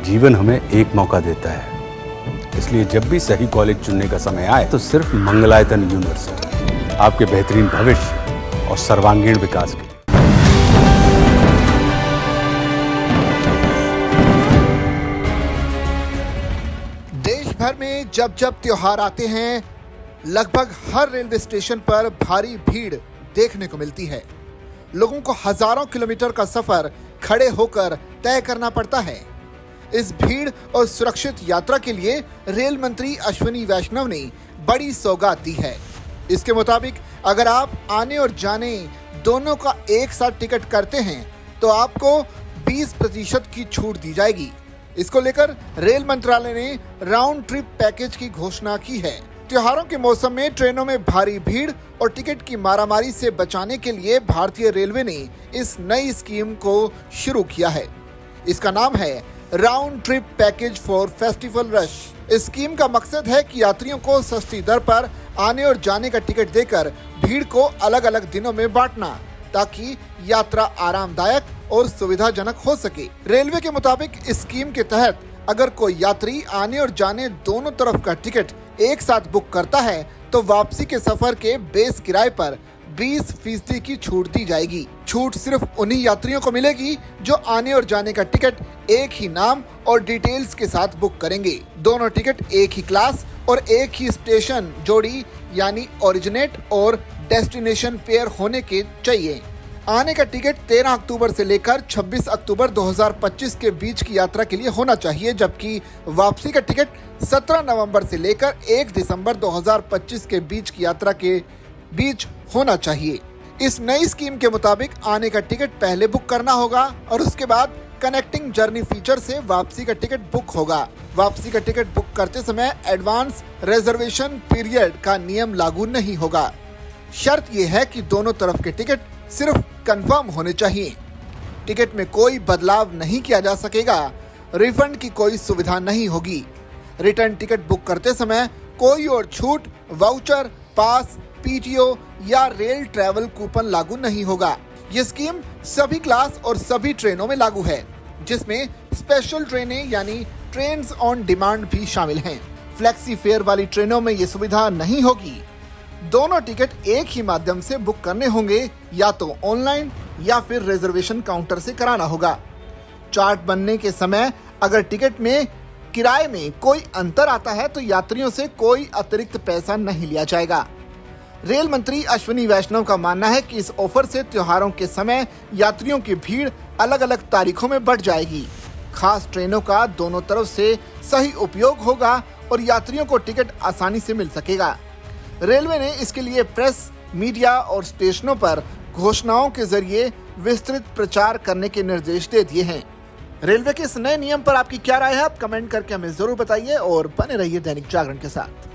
जीवन हमें एक मौका देता है, इसलिए जब भी सही कॉलेज चुनने का समय आए तो सिर्फ मंगलायतन यूनिवर्सिटी आपके बेहतरीन भविष्य और सर्वांगीण विकास के लिए। देश भर में जब जब त्योहार आते हैं, लगभग हर रेलवे स्टेशन पर भारी भीड़ देखने को मिलती है। लोगों को हजारों किलोमीटर का सफर खड़े होकर तय करना पड़ता है। इस भीड़ और सुरक्षित यात्रा के लिए रेल मंत्री अश्विनी वैष्णव ने बड़ी सौगात दी है। इसके मुताबिक अगर आप आने और जाने दोनों का एक साथ टिकट करते हैं तो आपको 20% की छूट दी जाएगी। इसको लेकर रेल मंत्रालय ने राउंड ट्रिप पैकेज की घोषणा की है। त्योहारों के मौसम में ट्रेनों में भारी भीड़ और टिकट की मारामारी से बचाने के लिए भारतीय रेलवे ने इस नई स्कीम को शुरू किया है। इसका नाम है round trip package for festival rush. इस स्कीम का मकसद है कि यात्रियों को सस्ती दर पर आने और जाने का टिकट देकर भीड़ को अलग अलग दिनों में बांटना, ताकि यात्रा आरामदायक और सुविधाजनक हो सके। रेलवे के मुताबिक इस स्कीम के तहत अगर कोई यात्री आने और जाने दोनों तरफ का टिकट एक साथ बुक करता है तो वापसी के सफर के बेस किराए पर 20% की छूट दी जाएगी। छूट सिर्फ उन्हीं यात्रियों को मिलेगी जो आने और जाने का टिकट एक ही नाम और डिटेल्स के साथ बुक करेंगे। दोनों टिकट एक ही क्लास और एक ही स्टेशन जोड़ी यानी ओरिजिनेट और डेस्टिनेशन पेयर होने के चाहिए। आने का टिकट 13 अक्टूबर से लेकर 26 अक्टूबर 2025 के बीच की यात्रा के लिए होना चाहिए, जबकि वापसी का टिकट 17 नवंबर से लेकर 1 दिसंबर 2025 के बीच की यात्रा के बीच होना चाहिए। इस नई स्कीम के मुताबिक आने का टिकट पहले बुक करना होगा और उसके बाद कनेक्टिंग जर्नी फीचर से वापसी का टिकट बुक होगा। वापसी का टिकट बुक करते समय एडवांस रिजर्वेशन पीरियड का नियम लागू नहीं होगा। शर्त यह है कि दोनों तरफ के टिकट सिर्फ कंफर्म होने चाहिए। टिकट में कोई बदलाव नहीं किया जा सकेगा। रिफंड की कोई सुविधा नहीं होगी। रिटर्न टिकट बुक करते समय कोई और छूट, वाउचर, पास, पीटीओ या रेल ट्रैवल कूपन लागू नहीं होगा। ये स्कीम सभी क्लास और सभी ट्रेनों में लागू है, जिसमें स्पेशल ट्रेनें यानी ट्रेन्स ऑन डिमांड भी शामिल हैं। फ्लेक्सी फेयर वाली ट्रेनों में ये सुविधा नहीं होगी। दोनों टिकट एक ही माध्यम से बुक करने होंगे, या तो ऑनलाइन या फिर रिजर्वेशन काउंटर से कराना होगा। चार्ट बनने के समय अगर टिकट में किराए में कोई अंतर आता है तो यात्रियों से कोई अतिरिक्त पैसा नहीं लिया जाएगा। रेल मंत्री अश्विनी वैष्णव का मानना है कि इस ऑफर से त्योहारों के समय यात्रियों की भीड़ अलग अलग तारीखों में बढ़ जाएगी। खास ट्रेनों का दोनों तरफ से सही उपयोग होगा और यात्रियों को टिकट आसानी से मिल सकेगा। रेलवे ने इसके लिए प्रेस, मीडिया और स्टेशनों पर घोषणाओं के जरिए विस्तृत प्रचार करने के निर्देश दे दिए हैं। रेलवे के इस नए नियम पर आपकी क्या राय है? आप कमेंट करके हमें जरूर बताइए और बने रहिए दैनिक जागरण के साथ।